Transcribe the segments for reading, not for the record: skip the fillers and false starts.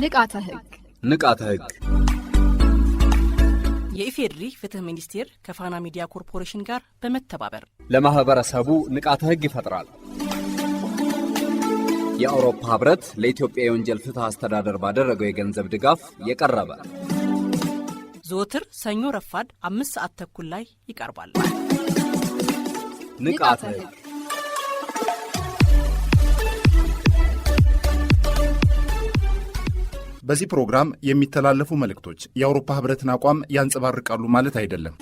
ንቃተ ህግ የኢፌድሪ ፍትህ ሚኒስቴር ከፋና ሚዲያ ኮርፖሬሽን ጋር በመተባበር ለማህበረሰቡ ንቃተ ህግ ይፈጥራል። የአውሮፓ ህብረት ለኢትዮጵያ የወንጀል ፍትህ አስተዳደር ባደረገው የገንዘብ ድጋፍ የቀረበ ዘወትር ሰኞ ረፋድ 5:30 ላይ ይቀርባል። ንቃተ ህግ በዚህ ፕሮግራም የሚተላለፉ መልእክቶች የአውሮፓ ህብረትን አቋም ያንጸባርቃሉ ማለት አይደለም።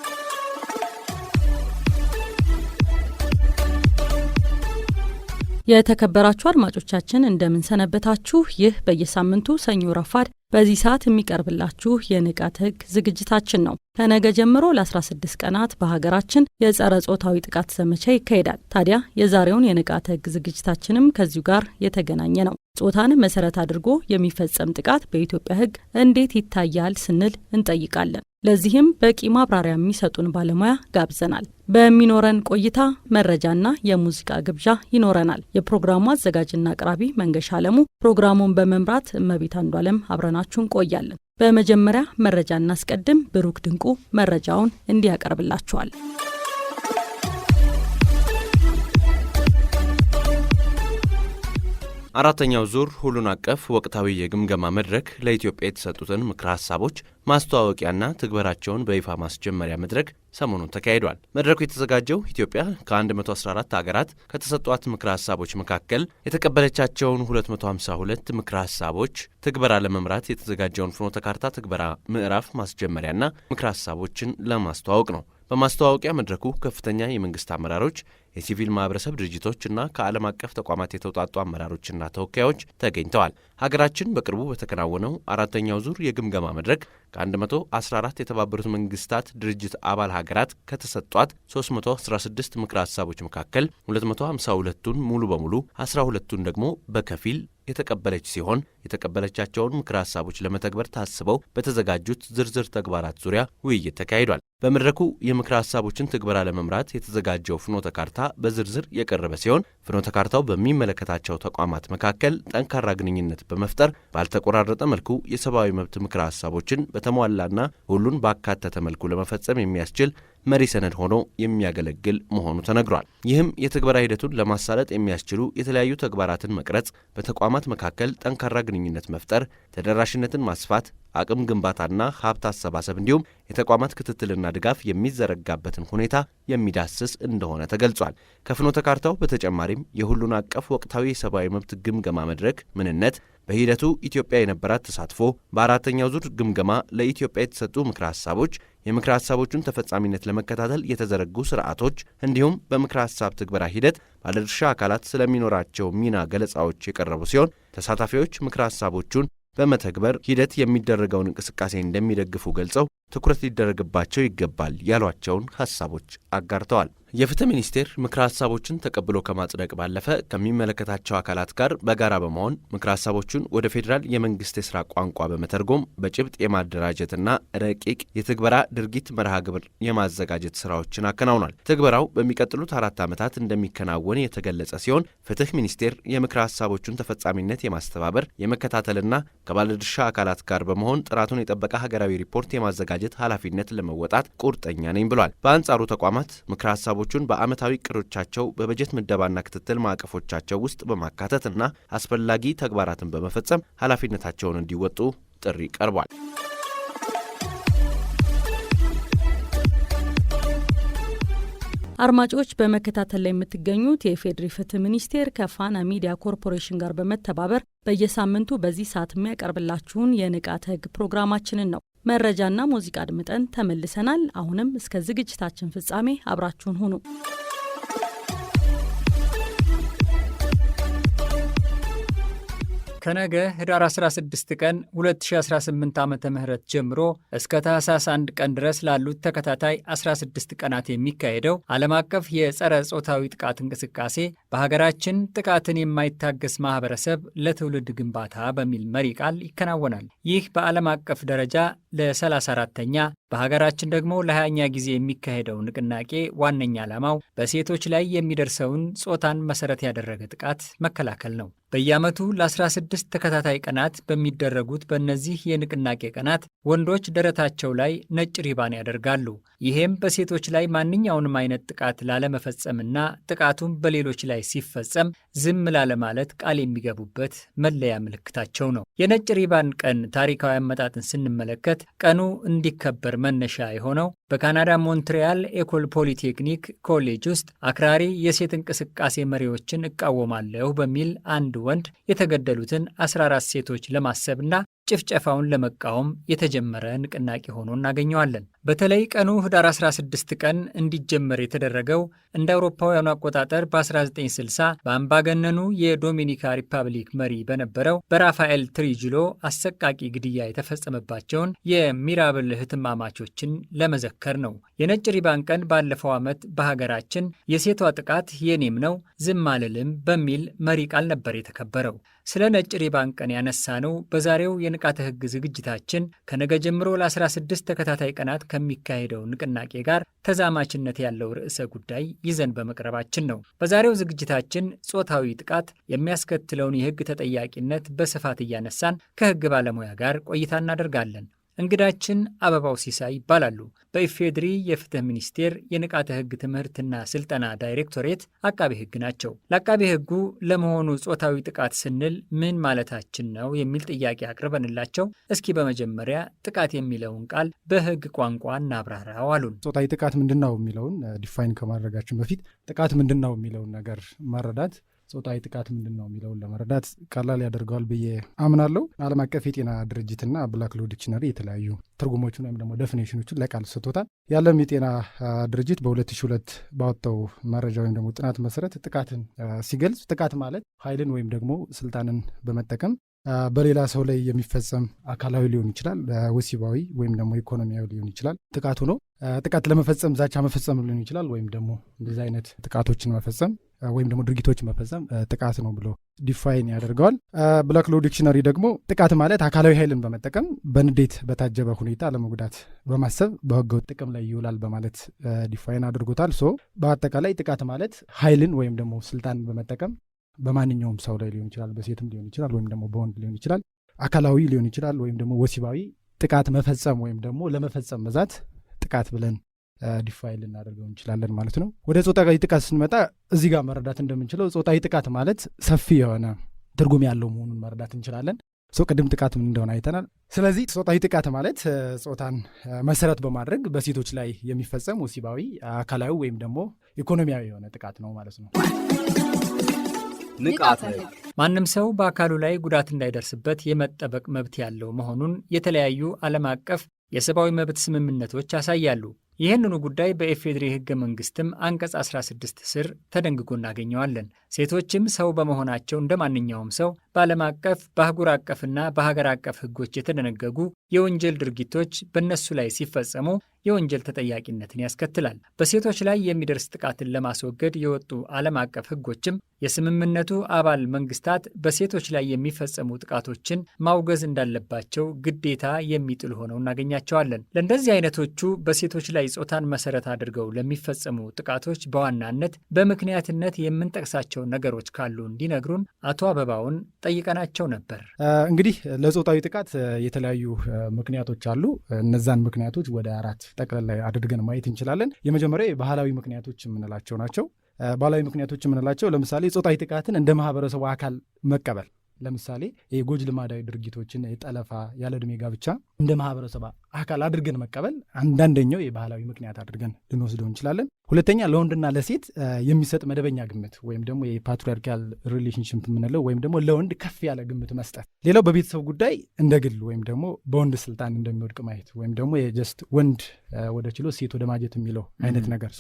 የተከበራችሁ አድማጮቻችን እንደምን ሰነበታችሁ? ይህ በየሳምንቱ ሰኞ ረፋድ በዚህ ሰዓት የሚቀርብላችሁ የንቃተ ህግ ዝግጅታችን ነው። ከነገ ጀምሮ ለ16 ቀናት በሀገራችን የጸረ ጾታዊ ጥቃት ዘመቻ ይካሄዳል። ታዲያ የዛሬውን የንቃተ ህግ ዝግጅታችንም ከዚሁ ጋር የተገናኘ ነው። ጾታን መሰረት አድርጎ የሚፈጸም ጥቃት በኢትዮጵያ ህግ እንዴት ይታያል ስንል እንጠይቃለን። ለዚህም በቂ ማብራሪያ የሚሰጡን ባለሙያ ጋብዘናል። በሚኖረን ቆይታ መረጃና የሙዚቃ ግብዣ ይኖረናል። የፕሮግራሙ አዘጋጅና አቅራቢ መንገሻ አለሙ፣ ፕሮግራሙን በመምራት እመቤት አንዷለም አብረናችሁ እንቆያለን። በመጀመሪያ መረጃ እናስቀድም። ብሩክ ድንቁ መረጃውን እንዲያቀርብላችኋል። አራተኛው ዙር ሁሉን አቀፍ ወቅታዊ የግምገማ መድረክ ለኢትዮጵያ የተሰጡትን ምክረ ሀሳቦች ማስተዋወቂያና ትግበራቸውን በይፋ ማስጀመሪያ መድረክ ሰሞኑን ተካሂዷል። መድረኩ የተዘጋጀው ኢትዮጵያ ከ114 ሀገራት ከተሰጧት ምክረ ሀሳቦች መካከል የተቀበለቻቸውን 252 ምክረ ሀሳቦች ትግበራ ለመምራት የተዘጋጀውን ፍኖተ ካርታ ትግበራ ምዕራፍ ማስጀመሪያና ምክረ ሀሳቦችን ለማስተዋወቅ ነው። በማስተዋወቂያ መድረኩ ከፍተኛ የመንግስት አመራሮች፣ የሲቪል ማህበረሰብ ድርጅቶችና ከዓለም አቀፍ ተቋማት የተውጣጡ አመራሮችና ተወካዮች ተገኝተዋል። ሀገራችን በቅርቡ በተከናወነው አራተኛው ዙር የግምገማ መድረክ ከ114 የተባበሩት መንግስታት ድርጅት አባል ሀገራት ከተሰጧት 316 ምክረ ሀሳቦች መካከል 252ቱን ሙሉ በሙሉ 12ቱን ደግሞ በከፊል የተቀበለች ሲሆን የተቀበለቻቸውን ምክረ ሀሳቦች ለመተግበር ታስበው በተዘጋጁት ዝርዝር ተግባራት ዙሪያ ውይይት ተካሂዷል። በመድረኩ የምክረ ሀሳቦችን ትግበራ ለመምራት የተዘጋጀው ፍኖተ ካርታ በዝርዝር የቀረበ ሲሆን ፍኖተ ካርታው በሚመለከታቸው ተቋማት መካከል ጠንካራ ግንኙነት በመፍጠር ባልተቆራረጠ መልኩ የሰብአዊ መብት ምክረ ሀሳቦችን በተሟላና ሁሉን ባካተተ መልኩ ለመፈጸም የሚያስችል መሪ ሰነድ ሆኖ የሚያገለግል መሆኑ ተነግሯል። ይህም የትግበራ ሂደቱን ለማሳለጥ የሚያስችሉ የተለያዩ ተግባራትን መቅረጽ፣ በተቋማት መካከል ጠንካራ ግንኙነት መፍጠር፣ ተደራሽነትን ማስፋት፣ አቅም ግንባታና ሀብት አሰባሰብ እንዲሁም የተቋማት ክትትልና ድጋፍ የሚዘረጋበትን ሁኔታ የሚዳስስ እንደሆነ ተገልጿል። ከፍኖተ ካርታው በተጨማሪም የሁሉን አቀፍ ወቅታዊ የሰብአዊ መብት ግምገማ መድረክ ምንነት፣ በሂደቱ ኢትዮጵያ የነበራት ተሳትፎ፣ በአራተኛው ዙር ግምገማ ለኢትዮጵያ የተሰጡ ምክረ ሀሳቦች፣ የምክረ ሀሳቦቹን ተፈጻሚነት ለመከታተል የተዘረጉ ስርዓቶች እንዲሁም በምክረ ሀሳብ ትግበራ ሂደት ባለድርሻ አካላት ስለሚኖራቸው ሚና ገለጻዎች የቀረቡ ሲሆን ተሳታፊዎች ምክረ ሀሳቦቹን በመተግበር ሂደት የሚደረገውን እንቅስቃሴ እንደሚደግፉ ገልጸው ትኩረት ሊደረግባቸው ይገባል ያሏቸውን ሀሳቦች አጋርተዋል። የፍትህ ሚኒስቴር ምክረ ሀሳቦችን ተቀብሎ ከማጽደቅ ባለፈ ከሚመለከታቸው አካላት ጋር በጋራ በመሆን ምክረ ሀሳቦቹን ወደ ፌዴራል የመንግስት የስራ ቋንቋ በመተርጎም በጭብጥ የማደራጀትና ረቂቅ የትግበራ ድርጊት መርሃ ግብር የማዘጋጀት ስራዎችን አከናውኗል። ትግበራው በሚቀጥሉት 4 ዓመታት እንደሚከናወን የተገለጸ ሲሆን ፍትህ ሚኒስቴር የምክረ ሀሳቦቹን ተፈጻሚነት የማስተባበር የመከታተልና ከባለድርሻ አካላት ጋር በመሆን ጥራቱን የጠበቀ ሀገራዊ ሪፖርት የማዘጋጀት ኃላፊነት ለመወጣት ቁርጠኛ ነኝ ብሏል። በአንጻሩ ተቋማት ምክረ ሀሳቦቹን በዓመታዊ እቅዶቻቸው በበጀት ምደባና ክትትል ማዕቀፎቻቸው ውስጥ በማካተትና አስፈላጊ ተግባራትን በመፈጸም ኃላፊነታቸውን እንዲወጡ ጥሪ ቀርቧል። አድማጮች በመከታተል ላይ የምትገኙት የኢፌድሪ ፍትህ ሚኒስቴር ከፋና ሚዲያ ኮርፖሬሽን ጋር በመተባበር በየሳምንቱ በዚህ ሰዓት የሚያቀርብላችሁን የንቃተ ህግ ፕሮግራማችንን ነው። መረጃና ሙዚቃ አድምጠን ተመልሰናል። አሁንም እስከ ዝግጅታችን ፍጻሜ አብራችሁን ሁኑ። ከነገ ህዳር 16 ቀን 2018 ዓመተ ምህረት ጀምሮ እስከ ታህሳስ 1 ቀን ድረስ ላሉት ተከታታይ 16 ቀናት የሚካሄደው ዓለም አቀፍ የጸረ ጾታዊ ጥቃት እንቅስቃሴ በሀገራችን ጥቃትን የማይታገስ ማህበረሰብ ለትውልድ ግንባታ በሚል መሪ ቃል ይከናወናል። ይህ በዓለም አቀፍ ደረጃ ለ34ኛ በሀገራችን ደግሞ ለ20ኛ ጊዜ የሚካሄደው ንቅናቄ ዋነኛ ዓላማው በሴቶች ላይ የሚደርሰውን ጾታን መሰረት ያደረገ ጥቃት መከላከል ነው። በየዓመቱ ለ16 ተከታታይ ቀናት በሚደረጉት በእነዚህ የንቅናቄ ቀናት ወንዶች ደረታቸው ላይ ነጭ ሪባን ያደርጋሉ። ይሄም በሴቶች ላይ ማንኛውንም አይነት ጥቃት ላለመፈጸምና ጥቃቱም በሌሎች ላይ ሲፈጸም ዝም ላለማለት ቃል የሚገቡበት መለያ ምልክታቸው ነው። የነጭ ሪባን ቀን ታሪካዊ አመጣጥን ስንመለከት ቀኑ እንዲከበር መነሻ የሆነው በካናዳ ሞንትሪያል ኤኮል ፖሊቴክኒክ ኮሌጅ ውስጥ አክራሪ የሴት እንቅስቃሴ መሪዎችን እቃወማለሁ በሚል አንድ ወንድ የተገደሉትን 14 ሴቶች ለማሰብና ጭፍጨፋውን ለመቃወም የተጀመረ ንቅናቄ ሆኖ እናገኘዋለን። በተለይ ቀኑ ህዳር 16 ቀን እንዲጀመር የተደረገው እንደ አውሮፓውያኑ አቆጣጠር በ1960 በአምባገነኑ የዶሚኒካ ሪፐብሊክ መሪ በነበረው በራፋኤል ትሪጅሎ አሰቃቂ ግድያ የተፈጸመባቸውን የሚራብል እህትማማቾችን ለመዘከር ነው። የነጭ ሪባን ቀን ባለፈው ዓመት በሀገራችን የሴቷ ጥቃት የኔም ነው ዝም አልልም በሚል መሪ ቃል ነበር የተከበረው። ስለ ነጭ ሪባን ቀን ያነሳነው በዛሬው የንቃተ ህግ ዝግጅታችን ከነገ ጀምሮ ለ16 ተከታታይ ቀናት ከሚካሄደው ንቅናቄ ጋር ተዛማችነት ያለው ርዕሰ ጉዳይ ይዘን በመቅረባችን ነው። በዛሬው ዝግጅታችን ጾታዊ ጥቃት የሚያስከትለውን የህግ ተጠያቂነት በስፋት እያነሳን ከህግ ባለሙያ ጋር ቆይታ እናደርጋለን። እንግዳችን አበባው ሲሳይ ይባላሉ። በኢፌድሪ የፍትህ ሚኒስቴር የንቃተ ህግ ትምህርትና ስልጠና ዳይሬክቶሬት አቃቤ ህግ ናቸው። ለአቃቤ ህጉ ለመሆኑ ጾታዊ ጥቃት ስንል ምን ማለታችን ነው የሚል ጥያቄ አቅርበንላቸው እስኪ በመጀመሪያ ጥቃት የሚለውን ቃል በህግ ቋንቋ እናብራራው አሉን። ጾታዊ ጥቃት ምንድን ነው የሚለውን ዲፋይን ከማድረጋችን በፊት ጥቃት ምንድን ነው የሚለውን ነገር መረዳት ጾታዊ ጥቃት ምንድን ነው የሚለውን ለመረዳት ቀላል ያደርገዋል ብዬ አምናለሁ። ዓለም አቀፍ የጤና ድርጅትና ብላክ ሎው ዲክሽነሪ የተለያዩ ትርጉሞችን ወይም ደግሞ ዴፊኔሽኖችን ለቃል ሰጥቶታል። የዓለም የጤና ድርጅት በ2002 ባወጣው መረጃ ወይም ደግሞ ጥናት መሰረት ጥቃትን ሲገልጽ ጥቃት ማለት ኃይልን ወይም ደግሞ ስልጣንን በመጠቀም በሌላ ሰው ላይ የሚፈጸም አካላዊ ሊሆን ይችላል፣ ወሲባዊ ወይም ደግሞ ኢኮኖሚያዊ ሊሆን ይችላል ጥቃቱ ነው። ጥቃት ለመፈጸም ዛቻ መፈጸም ሊሆን ይችላል፣ ወይም ደግሞ እንደዚህ አይነት ጥቃቶችን መፈጸም ወይም ደግሞ ድርጊቶችን መፈጸም ጥቃት ነው ብሎ ዲፋይን ያደርገዋል። ብላክ ሎው ዲክሽነሪ ደግሞ ጥቃት ማለት አካላዊ ኃይልን በመጠቀም በንዴት በታጀበ ሁኔታ ለመጉዳት በማሰብ በህገወጥ ጥቅም ላይ ይውላል በማለት ዲፋይን አድርጎታል። ሶ በአጠቃላይ ጥቃት ማለት ኃይልን ወይም ደግሞ ስልጣን በመጠቀም በማንኛውም ሰው ላይ ሊሆን ይችላል፣ በሴትም ሊሆን ይችላል፣ ወይም ደግሞ በወንድ ሊሆን ይችላል፣ አካላዊ ሊሆን ይችላል፣ ወይም ደግሞ ወሲባዊ ጥቃት መፈጸም ወይም ደግሞ ለመፈጸም መዛት ጥቃት ብለን ዲፋይን ልናደርገው እንችላለን ማለት ነው። ወደ ጾታዊ ጥቃት ስንመጣ እዚህ ጋር መረዳት እንደምንችለው ጾታዊ ጥቃት ማለት ሰፊ የሆነ ትርጉም ያለው መሆኑን መረዳት እንችላለን። ቅድም ጥቃት ምን እንደሆነ አይተናል። ስለዚህ ጾታዊ ጥቃት ማለት ጾታን መሰረት በማድረግ በሴቶች ላይ የሚፈጸም ወሲባዊ፣ አካላዊ ወይም ደግሞ ኢኮኖሚያዊ የሆነ ጥቃት ነው ማለት ነው። ንቃተ ህግ ማንም ሰው በአካሉ ላይ ጉዳት እንዳይደርስበት የመጠበቅ መብት ያለው መሆኑን የተለያዩ ዓለም አቀፍ የሰብአዊ መብት ስምምነቶች ያሳያሉ። ይህንኑ ጉዳይ በኢፌድሪ ህገ መንግስትም አንቀጽ 16 ስር ተደንግጎ እናገኘዋለን። ሴቶችም ሰው በመሆናቸው እንደ ማንኛውም ሰው በዓለም አቀፍ በአህጉር አቀፍና በሀገር አቀፍ ህጎች የተደነገጉ የወንጀል ድርጊቶች በእነሱ ላይ ሲፈጸሙ የወንጀል ተጠያቂነትን ያስከትላል። በሴቶች ላይ የሚደርስ ጥቃትን ለማስወገድ የወጡ ዓለም አቀፍ ህጎችም የስምምነቱ አባል መንግስታት በሴቶች ላይ የሚፈጸሙ ጥቃቶችን ማውገዝ እንዳለባቸው ግዴታ የሚጥሉ ሆነው እናገኛቸዋለን። ለእንደዚህ አይነቶቹ በሴቶች ላይ ጾታን መሰረት አድርገው ለሚፈጸሙ ጥቃቶች በዋናነት በምክንያትነት የምንጠቅሳቸው ነገሮች ካሉ እንዲነግሩን አቶ አበባውን ጠይቀናቸው ነበር። እንግዲህ ለጾታዊ ጥቃት የተለያዩ ምክንያቶች አሉ። እነዛን ምክንያቶች ወደ 4 ጠቅላላ አድርገን ማየት እንችላለን። የመጀመሪያው ባህላዊ ምክንያቶች የምንላቸው ናቸው። ባህላዊ ምክንያቶች የምንላቸው ለምሳሌ ጾታዊ ጥቃትን እንደ ማህበረሰቡ አካል መቀበል፣ ለምሳሌ የጎጅ ልማዳዊ ድርጊቶችን፣ የጠለፋ፣ ያለ ዕድሜ ጋብቻ እንደ ማህበረሰብ አካል አድርገን መቀበል አንዳንደኛው የባህላዊ ምክንያት አድርገን ልንወስደው እንችላለን። ሁለተኛ ለወንድና ለሴት የሚሰጥ መደበኛ ግምት ወይም ደግሞ የፓትሪያርካል ሪሌሽንሽፕ የምንለው ወይም ደግሞ ለወንድ ከፍ ያለ ግምት መስጠት። ሌላው በቤተሰብ ጉዳይ እንደ ግል ወይም ደግሞ በወንድ ስልጣን እንደሚወድቅ ማየት ወይም ደግሞ የጀስት ወንድ ወደ ችሎት ሴት ወደ ማጀት የሚለው አይነት ነገር።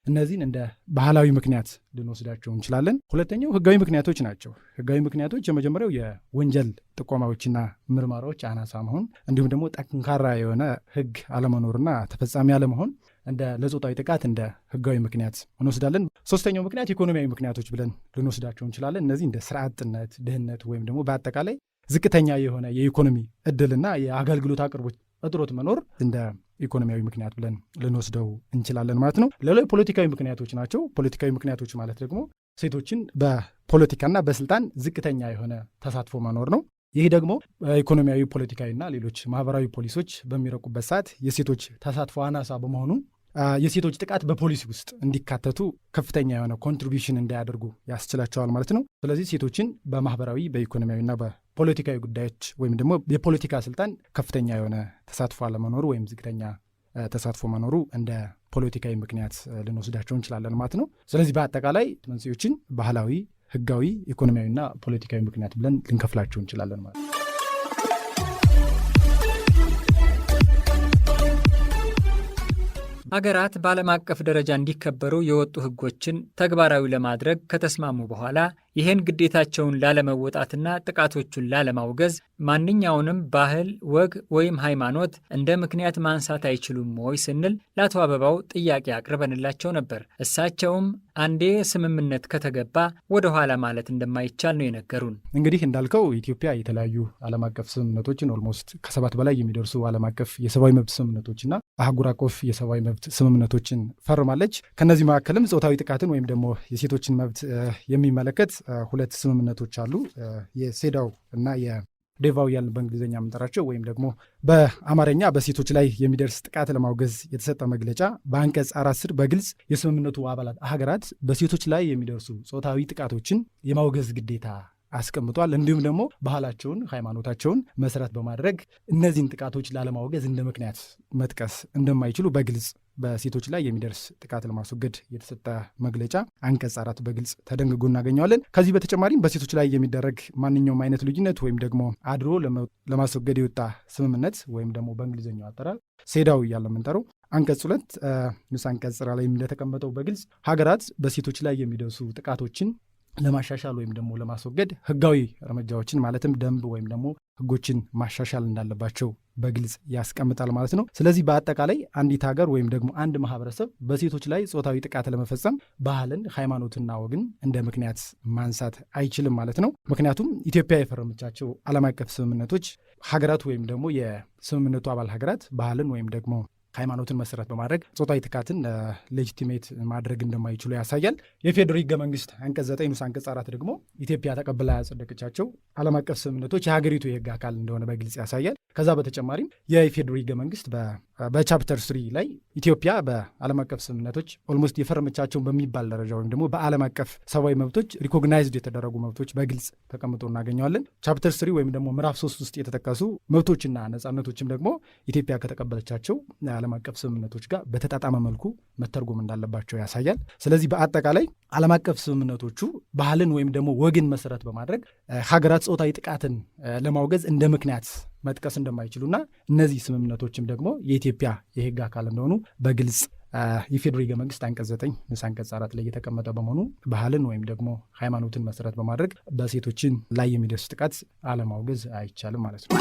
እነዚህን እንደ ባህላዊ ምክንያት ልንወስዳቸው እንችላለን። ሁለተኛው ህጋዊ ምክንያቶች ናቸው። ህጋዊ ምክንያቶች የመጀመሪያው የወንጀል ጥቆማዎችና ምርመራዎች አናሳ መሆን፣ እንዲሁም ደግሞ ጠንካራ የሆነ ህግ አለመኖርና ተፈጻሚ አለመሆን እንደ ለጾታዊ ጥቃት እንደ ህጋዊ ምክንያት እንወስዳለን። ሶስተኛው ምክንያት ኢኮኖሚያዊ ምክንያቶች ብለን ልንወስዳቸው እንችላለን። እነዚህ እንደ ስራ አጥነት፣ ድህነት ወይም ደግሞ በአጠቃላይ ዝቅተኛ የሆነ የኢኮኖሚ እድልና የአገልግሎት አቅርቦት እጥሮት መኖር እንደ ኢኮኖሚያዊ ምክንያት ብለን ልንወስደው እንችላለን ማለት ነው። ሌላው ፖለቲካዊ ምክንያቶች ናቸው። ፖለቲካዊ ምክንያቶች ማለት ደግሞ ሴቶችን በፖለቲካና በስልጣን ዝቅተኛ የሆነ ተሳትፎ መኖር ነው። ይህ ደግሞ ኢኮኖሚያዊ፣ ፖለቲካዊና ሌሎች ማህበራዊ ፖሊሶች በሚረቁበት ሰዓት የሴቶች ተሳትፎ አናሳ በመሆኑ የሴቶች ጥቃት በፖሊሲ ውስጥ እንዲካተቱ ከፍተኛ የሆነ ኮንትሪቢሽን እንዳያደርጉ ያስችላቸዋል ማለት ነው። ስለዚህ ሴቶችን በማህበራዊ በኢኮኖሚያዊና በፖለቲካዊ ጉዳዮች ወይም ደግሞ የፖለቲካ ስልጣን ከፍተኛ የሆነ ተሳትፎ አለመኖሩ ወይም ዝቅተኛ ተሳትፎ መኖሩ እንደ ፖለቲካዊ ምክንያት ልንወስዳቸው እንችላለን ማለት ነው። ስለዚህ በአጠቃላይ መንስኤዎችን ባህላዊ፣ ህጋዊ፣ ኢኮኖሚያዊና ፖለቲካዊ ምክንያት ብለን ልንከፍላቸው እንችላለን ማለት ነው። ሀገራት በዓለም አቀፍ ደረጃ እንዲከበሩ የወጡ ህጎችን ተግባራዊ ለማድረግ ከተስማሙ በኋላ ይህን ግዴታቸውን ላለመወጣትና ጥቃቶቹን ላለማውገዝ ማንኛውንም ባህል፣ ወግ ወይም ሃይማኖት እንደ ምክንያት ማንሳት አይችሉም ወይ ስንል ለአቶ አበባው ጥያቄ አቅርበንላቸው ነበር። እሳቸውም አንዴ ስምምነት ከተገባ ወደ ኋላ ማለት እንደማይቻል ነው የነገሩን። እንግዲህ እንዳልከው ኢትዮጵያ የተለያዩ ዓለም አቀፍ ስምምነቶችን ኦልሞስት ከ7 በላይ የሚደርሱ ዓለም አቀፍ የሰብአዊ መብት ስምምነቶችና አህጉር አቀፍ የሰብአዊ መብት ስምምነቶችን ፈርማለች። ከነዚህ መካከልም ጾታዊ ጥቃትን ወይም ደግሞ የሴቶችን መብት የሚመለከት 2 ስምምነቶች አሉ። የሴዳው እና የዴቫው ያልን በእንግሊዝኛ የምንጠራቸው ወይም ደግሞ በአማርኛ በሴቶች ላይ የሚደርስ ጥቃት ለማውገዝ የተሰጠ መግለጫ በአንቀጽ 4 ስር በግልጽ የስምምነቱ አባላት ሀገራት በሴቶች ላይ የሚደርሱ ጾታዊ ጥቃቶችን የማውገዝ ግዴታ አስቀምጧል። እንዲሁም ደግሞ ባህላቸውን፣ ሃይማኖታቸውን መሰረት በማድረግ እነዚህን ጥቃቶች ላለማውገዝ እንደ ምክንያት መጥቀስ እንደማይችሉ በግልጽ በሴቶች ላይ የሚደርስ ጥቃት ለማስወገድ የተሰጠ መግለጫ አንቀጽ 4 በግልጽ ተደንግጎ እናገኘዋለን። ከዚህ በተጨማሪም በሴቶች ላይ የሚደረግ ማንኛውም አይነት ልዩነት ወይም ደግሞ አድሮ ለማስወገድ የወጣ ስምምነት ወይም ደግሞ በእንግሊዝኛው አጠራር ሴዳው እያለ የምንጠራው አንቀጽ 2 ንዑስ አንቀጽ ላይ እንደተቀመጠው በግልጽ ሀገራት በሴቶች ላይ የሚደርሱ ጥቃቶችን ለማሻሻል ወይም ደግሞ ለማስወገድ ህጋዊ እርምጃዎችን ማለትም ደንብ ወይም ደግሞ ህጎችን ማሻሻል እንዳለባቸው በግልጽ ያስቀምጣል ማለት ነው። ስለዚህ በአጠቃላይ አንዲት ሀገር ወይም ደግሞ አንድ ማህበረሰብ በሴቶች ላይ ጾታዊ ጥቃት ለመፈጸም ባህልን፣ ሃይማኖትና ወግን እንደ ምክንያት ማንሳት አይችልም ማለት ነው። ምክንያቱም ኢትዮጵያ የፈረመቻቸው ዓለም አቀፍ ስምምነቶች ሀገራት ወይም ደግሞ የስምምነቱ አባል ሀገራት ባህልን ወይም ደግሞ ሃይማኖትን መሰረት በማድረግ ጾታዊ ጥቃትን ሌጂቲሜት ማድረግ እንደማይችሉ ያሳያል። የፌዴራል ህገ መንግስት አንቀጽ 9 ንዑስ አንቀጽ 4 ደግሞ ኢትዮጵያ ተቀብላ ያጸደቀቻቸው ዓለም አቀፍ ስምምነቶች የሀገሪቱ የህግ አካል እንደሆነ በግልጽ ያሳያል። ከዛ በተጨማሪም የፌዴራል ህገ መንግስት በቻፕተር 3 ላይ ኢትዮጵያ በዓለም አቀፍ ስምምነቶች ኦልሞስት የፈረመቻቸውን በሚባል ደረጃ ወይም ደግሞ በዓለም አቀፍ ሰብአዊ መብቶች ሪኮግናይዝድ የተደረጉ መብቶች በግልጽ ተቀምጦ እናገኘዋለን። ቻፕተር 3 ወይም ደግሞ ምዕራፍ 3 ውስጥ የተጠቀሱ መብቶችና ነጻነቶችም ደግሞ ኢትዮጵያ ከተቀበለቻቸው ዓለም አቀፍ ስምምነቶች ጋር በተጣጣመ መልኩ መተርጎም እንዳለባቸው ያሳያል። ስለዚህ በአጠቃላይ ዓለም አቀፍ ስምምነቶቹ ባህልን ወይም ደግሞ ወግን መሰረት በማድረግ ሀገራት ጾታዊ ጥቃትን ለማውገዝ እንደ ምክንያት መጥቀስ እንደማይችሉና እነዚህ ስምምነቶችም ደግሞ የኢትዮጵያ የህግ አካል እንደሆኑ በግልጽ የፌዴራል ህገ መንግስት አንቀጽ 9 ንዑስ አንቀጽ 4 ላይ የተቀመጠ በመሆኑ ባህልን ወይም ደግሞ ሃይማኖትን መሰረት በማድረግ በሴቶችን ላይ የሚደርስ ጥቃት አለማውገዝ አይቻልም ማለት ነው።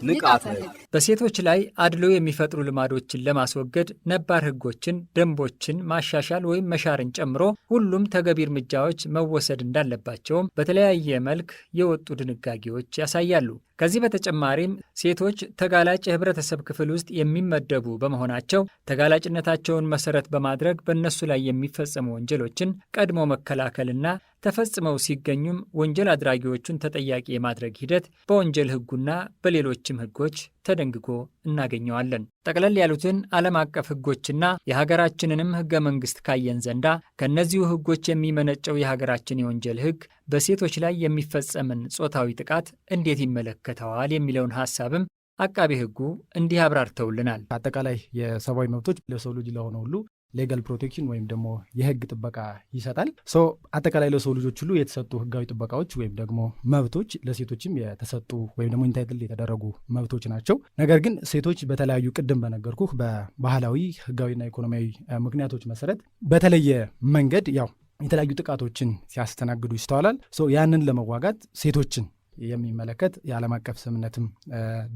ንቃተ ህግ በሴቶች ላይ አድሎ የሚፈጥሩ ልማዶችን ለማስወገድ ነባር ህጎችን፣ ደንቦችን ማሻሻል ወይም መሻርን ጨምሮ ሁሉም ተገቢ እርምጃዎች መወሰድ እንዳለባቸውም በተለያየ መልክ የወጡ ድንጋጌዎች ያሳያሉ። ከዚህ በተጨማሪም ሴቶች ተጋላጭ የህብረተሰብ ክፍል ውስጥ የሚመደቡ በመሆናቸው ተጋላጭነታቸውን መሰረት በማድረግ በእነሱ ላይ የሚፈጸሙ ወንጀሎችን ቀድሞ መከላከልና ተፈጽመው ሲገኙም ወንጀል አድራጊዎቹን ተጠያቂ የማድረግ ሂደት በወንጀል ህጉና በሌሎችም ህጎች ተደንግጎ እናገኘዋለን። ጠቅለል ያሉትን ዓለም አቀፍ ህጎችና የሀገራችንንም ህገ መንግስት ካየን ዘንዳ ከእነዚሁ ህጎች የሚመነጨው የሀገራችን የወንጀል ህግ በሴቶች ላይ የሚፈጸምን ጾታዊ ጥቃት እንዴት ይመለከተዋል የሚለውን ሀሳብም አቃቤ ህጉ እንዲህ አብራርተውልናል። አጠቃላይ የሰብአዊ መብቶች ለሰው ልጅ ለሆነ ሁሉ ሌጋል ፕሮቴክሽን ወይም ደግሞ የህግ ጥበቃ ይሰጣል። አጠቃላይ ለሰው ልጆች ሁሉ የተሰጡ ህጋዊ ጥበቃዎች ወይም ደግሞ መብቶች ለሴቶችም የተሰጡ ወይም ደግሞ ኢንታይትል የተደረጉ መብቶች ናቸው። ነገር ግን ሴቶች በተለያዩ ቅድም በነገርኩህ በባህላዊ ህጋዊና ኢኮኖሚያዊ ምክንያቶች መሰረት በተለየ መንገድ የተለያዩ ጥቃቶችን ሲያስተናግዱ ይስተዋላል። ያንን ለመዋጋት ሴቶችን የሚመለከት የዓለም አቀፍ ስምምነትም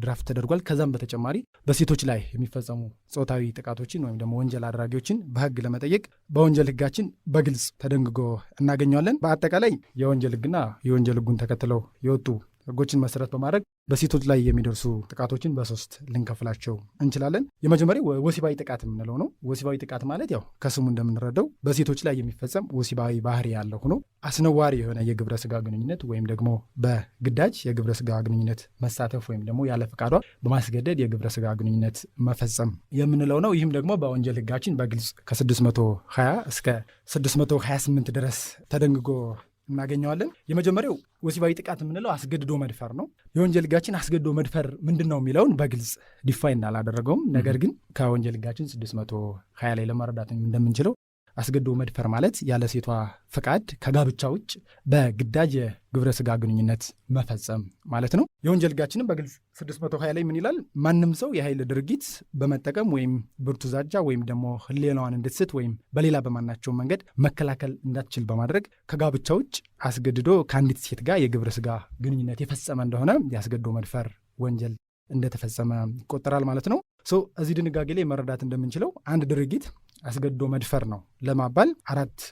ድራፍት ተደርጓል። ከዛም በተጨማሪ በሴቶች ላይ የሚፈጸሙ ጾታዊ ጥቃቶችን ወይም ደግሞ ወንጀል አድራጊዎችን በህግ ለመጠየቅ በወንጀል ህጋችን በግልጽ ተደንግጎ እናገኘዋለን። በአጠቃላይ የወንጀል ህግና የወንጀል ህጉን ተከትለው የወጡ ህጎችን መሰረት በማድረግ በሴቶች ላይ የሚደርሱ ጥቃቶችን በ3 ልንከፍላቸው እንችላለን። የመጀመሪያው ወሲባዊ ጥቃት የምንለው ነው። ወሲባዊ ጥቃት ማለት ያው ከስሙ እንደምንረዳው በሴቶች ላይ የሚፈጸም ወሲባዊ ባህሪ ያለው ሆኖ አስነዋሪ የሆነ የግብረ ስጋ ግንኙነት ወይም ደግሞ በግዳጅ የግብረ ስጋ ግንኙነት መሳተፍ ወይም ደግሞ ያለ ፈቃዷ በማስገደድ የግብረ ስጋ ግንኙነት መፈጸም የምንለው ነው። ይህም ደግሞ በወንጀል ህጋችን በግልጽ ከ620 እስከ 628 ድረስ ተደንግጎ እናገኘዋለን። የመጀመሪያው ወሲባዊ ጥቃት የምንለው አስገድዶ መድፈር ነው። የወንጀል ህጋችን አስገድዶ መድፈር ምንድን ነው የሚለውን በግልጽ ዲፋይን አላደረገውም። ነገር ግን ከወንጀል ህጋችን 620 ላይ ለመረዳት እንደምንችለው አስገድዶ መድፈር ማለት ያለ ሴቷ ፈቃድ ከጋብቻ ውጭ በግዳጅ የግብረ ስጋ ግንኙነት መፈጸም ማለት ነው። የወንጀል ህጋችንም በግልጽ 620 ላይ ምን ይላል? ማንም ሰው የኃይል ድርጊት በመጠቀም ወይም ብርቱ ዛቻ ወይም ደግሞ ህሊናዋን እንድትስት ወይም በሌላ በማናቸው መንገድ መከላከል እንዳትችል በማድረግ ከጋብቻ ውጭ አስገድዶ ከአንዲት ሴት ጋር የግብረ ስጋ ግንኙነት የፈጸመ እንደሆነ የአስገድዶ መድፈር ወንጀል እንደተፈጸመ ይቆጠራል ማለት ነው። እዚህ ድንጋጌ ላይ መረዳት እንደምንችለው አንድ ድርጊት አስገድዶ መድፈር ነው ለማባል 4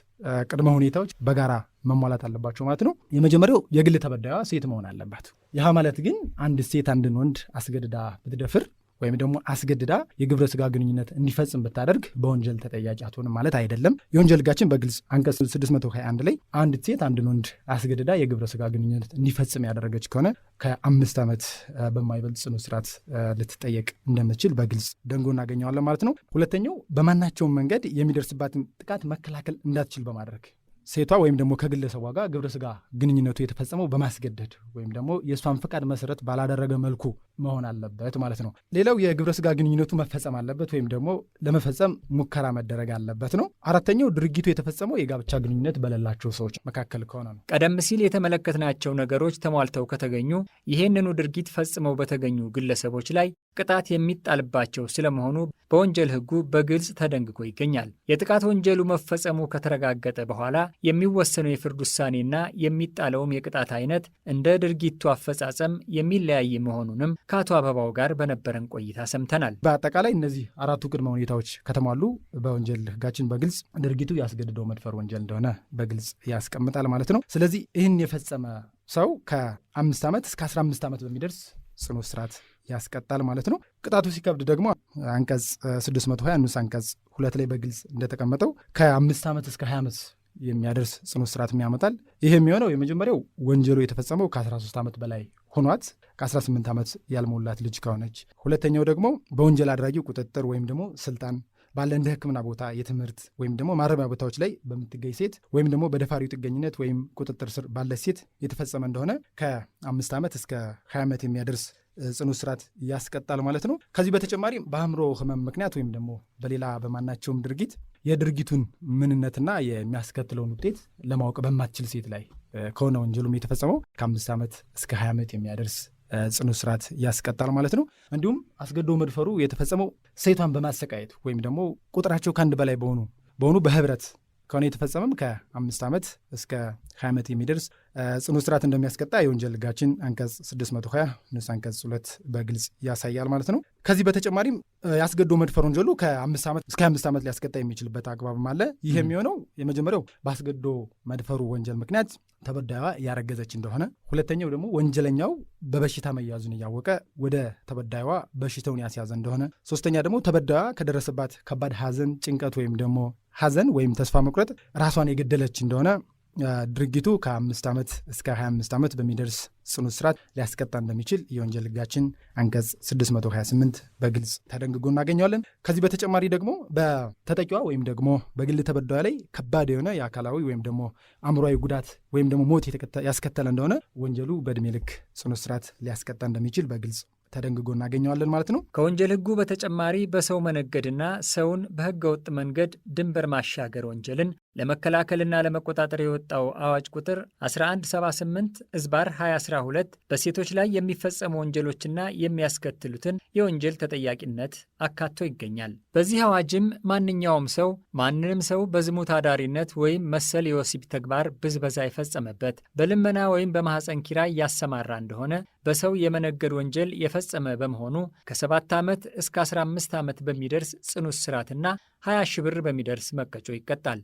ቅድመ ሁኔታዎች በጋራ መሟላት አለባቸው ማለት ነው። የመጀመሪያው የግል ተበዳይዋ ሴት መሆን አለባት። ይህ ማለት ግን አንድ ሴት አንድን ወንድ አስገድዳ ብትደፍር ወይም ደግሞ አስገድዳ የግብረ ስጋ ግንኙነት እንዲፈጽም ብታደርግ በወንጀል ተጠያቂ አትሆንም ማለት አይደለም። የወንጀል ህጋችን በግልጽ አንቀጽ 621 ላይ አንዲት ሴት አንድን ወንድ አስገድዳ የግብረ ስጋ ግንኙነት እንዲፈጽም ያደረገች ከሆነ ከ5 ዓመት በማይበልጥ ጽኑ እስራት ልትጠየቅ እንደምትችል በግልጽ ደንጎ እናገኘዋለን ማለት ነው። ሁለተኛው በማናቸውም መንገድ የሚደርስባትን ጥቃት መከላከል እንዳትችል በማድረግ ሴቷ ወይም ደግሞ ከግለሰቧ ጋር ግብረ ስጋ ግንኙነቱ የተፈጸመው በማስገደድ ወይም ደግሞ የእሷን ፈቃድ መሰረት ባላደረገ መልኩ መሆን አለበት ማለት ነው። ሌላው የግብረ ስጋ ግንኙነቱ መፈጸም አለበት ወይም ደግሞ ለመፈጸም ሙከራ መደረግ አለበት ነው። አራተኛው ድርጊቱ የተፈጸመው የጋብቻ ግንኙነት በሌላቸው ሰዎች መካከል ከሆነ ነው። ቀደም ሲል የተመለከትናቸው ነገሮች ተሟልተው ከተገኙ ይህንኑ ድርጊት ፈጽመው በተገኙ ግለሰቦች ላይ ቅጣት የሚጣልባቸው ስለመሆኑ በወንጀል ህጉ በግልጽ ተደንግጎ ይገኛል። የጥቃት ወንጀሉ መፈጸሙ ከተረጋገጠ በኋላ የሚወሰነው የፍርድ ውሳኔና የሚጣለውም የቅጣት አይነት እንደ ድርጊቱ አፈጻጸም የሚለያይ መሆኑንም ከአቶ አበባው ጋር በነበረን ቆይታ ሰምተናል። በአጠቃላይ እነዚህ 4ቱ ቅድመ ሁኔታዎች ከተሟሉ በወንጀል ህጋችን በግልጽ ድርጊቱ ያስገድዶ መድፈር ወንጀል እንደሆነ በግልጽ ያስቀምጣል ማለት ነው። ስለዚህ ይህን የፈጸመ ሰው ከ5 ዓመት እስከ 15 ዓመት በሚደርስ ጽኑ እስራት ያስቀጣል ማለት ነው። ቅጣቱ ሲከብድ ደግሞ አንቀጽ 620 ንዑስ አንቀጽ 2 ላይ በግልጽ እንደተቀመጠው ከ5 ዓመት እስከ 20 ዓመት የሚያደርስ ጽኑ እስራት ያመጣል። ይህ የሚሆነው የመጀመሪያው ወንጀሉ የተፈጸመው ከ13 ዓመት በላይ ሆኗት ከ18 ዓመት ያልሞላት ልጅ ከሆነች፣ ሁለተኛው ደግሞ በወንጀል አድራጊው ቁጥጥር ወይም ደግሞ ስልጣን ባለ እንደ ሕክምና ቦታ፣ የትምህርት ወይም ደግሞ ማረሚያ ቦታዎች ላይ በምትገኝ ሴት ወይም ደግሞ በደፋሪው ጥገኝነት ወይም ቁጥጥር ስር ባለች ሴት የተፈጸመ እንደሆነ ከ5 ዓመት እስከ 20 ዓመት የሚያደርስ ጽኑ እስራት ያስቀጣል ማለት ነው። ከዚህ በተጨማሪ በአእምሮ ህመም ምክንያት ወይም ደግሞ በሌላ በማናቸውም ድርጊት የድርጊቱን ምንነትና የሚያስከትለውን ውጤት ለማወቅ በማትችል ሴት ላይ ከሆነ ወንጀሉም የተፈጸመው ከ5 ዓመት እስከ 20 ዓመት የሚያደርስ ጽኑ እስራት ያስቀጣል ማለት ነው። እንዲሁም አስገድዶ መድፈሩ የተፈጸመው ሴቷን በማሰቃየት ወይም ደግሞ ቁጥራቸው ከአንድ በላይ በሆኑ በህብረት ከሆነ የተፈጸመም ከ5 ዓመት እስከ 20 ዓመት የሚደርስ ጽኑ እስራት እንደሚያስቀጣ የወንጀል ህጋችን አንቀጽ 620 ንዑስ አንቀጽ 2 በግልጽ ያሳያል ማለት ነው። ከዚህ በተጨማሪም ያስገድዶ መድፈር ወንጀሉ ከ5 ዓመት እስከ 25 ዓመት ሊያስቀጣ የሚችልበት አግባብም አለ። ይህ የሚሆነው የመጀመሪያው በአስገድዶ መድፈሩ ወንጀል ምክንያት ተበዳይዋ ያረገዘች እንደሆነ፣ ሁለተኛው ደግሞ ወንጀለኛው በበሽታ መያዙን እያወቀ ወደ ተበዳይዋ በሽታውን ያስያዘ እንደሆነ፣ ሶስተኛ ደግሞ ተበዳይዋ ከደረሰባት ከባድ ሐዘን፣ ጭንቀት ወይም ደግሞ ሐዘን ወይም ተስፋ መቁረጥ ራሷን የገደለች እንደሆነ ድርጊቱ ከ5 ዓመት እስከ 25 ዓመት በሚደርስ ጽኑ እስራት ሊያስቀጣ እንደሚችል የወንጀል ህጋችን አንቀጽ 628 በግልጽ ተደንግጎ እናገኘዋለን። ከዚህ በተጨማሪ ደግሞ በተጠቂዋ ወይም ደግሞ በግል ተበዳዩ ላይ ከባድ የሆነ የአካላዊ ወይም ደግሞ አእምሯዊ ጉዳት ወይም ደግሞ ሞት ያስከተለ እንደሆነ ወንጀሉ በዕድሜ ልክ ጽኑ እስራት ሊያስቀጣ እንደሚችል በግልጽ ተደንግጎ እናገኘዋለን ማለት ነው። ከወንጀል ህጉ በተጨማሪ በሰው መነገድና ሰውን በህገ ወጥ መንገድ ድንበር ማሻገር ወንጀልን ለመከላከልና ለመቆጣጠር የወጣው አዋጅ ቁጥር 1178 ዝባር 2012 በሴቶች ላይ የሚፈጸሙ ወንጀሎችና የሚያስከትሉትን የወንጀል ተጠያቂነት አካቶ ይገኛል። በዚህ አዋጅም ማንኛውም ሰው ማንንም ሰው በዝሙት አዳሪነት ወይም መሰል የወሲብ ተግባር ብዝበዛ የፈጸመበት፣ በልመና ወይም በማህፀን ኪራይ ያሰማራ እንደሆነ በሰው የመነገድ ወንጀል የፈጸመ በመሆኑ ከ7 ዓመት እስከ 15 ዓመት በሚደርስ ጽኑ እስራትና 20 ሺህ ብር በሚደርስ መቀጮ ይቀጣል።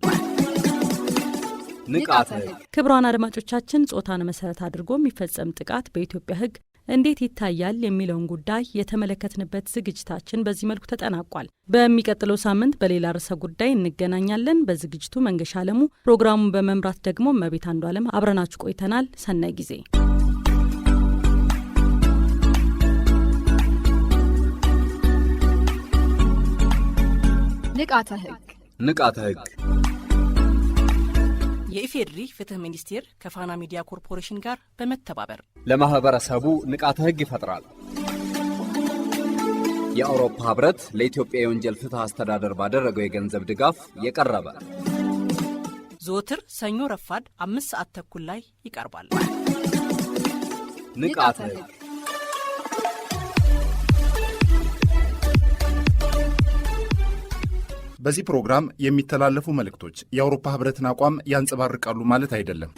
ንቃተ ህግ። ክቡራን አድማጮቻችን ጾታን መሰረት አድርጎ የሚፈጸም ጥቃት በኢትዮጵያ ሕግ እንዴት ይታያል የሚለውን ጉዳይ የተመለከትንበት ዝግጅታችን በዚህ መልኩ ተጠናቋል። በሚቀጥለው ሳምንት በሌላ ርዕሰ ጉዳይ እንገናኛለን። በዝግጅቱ መንገሻ አለሙ፣ ፕሮግራሙን በመምራት ደግሞ እመቤት አንዱ ዓለም አብረናችሁ ቆይተናል። ሰናይ ጊዜ። ንቃተ ህግ። ንቃተ ህግ የኢፌዴሪ ፍትህ ሚኒስቴር ከፋና ሚዲያ ኮርፖሬሽን ጋር በመተባበር ለማህበረሰቡ ንቃተ ህግ ይፈጥራል። የአውሮፓ ህብረት ለኢትዮጵያ የወንጀል ፍትህ አስተዳደር ባደረገው የገንዘብ ድጋፍ የቀረበ ዘወትር ሰኞ ረፋድ 5:30 ላይ ይቀርባል። ንቃተ ህግ። በዚህ ፕሮግራም የሚተላለፉ መልእክቶች የአውሮፓ ህብረትን አቋም ያንጸባርቃሉ ማለት አይደለም።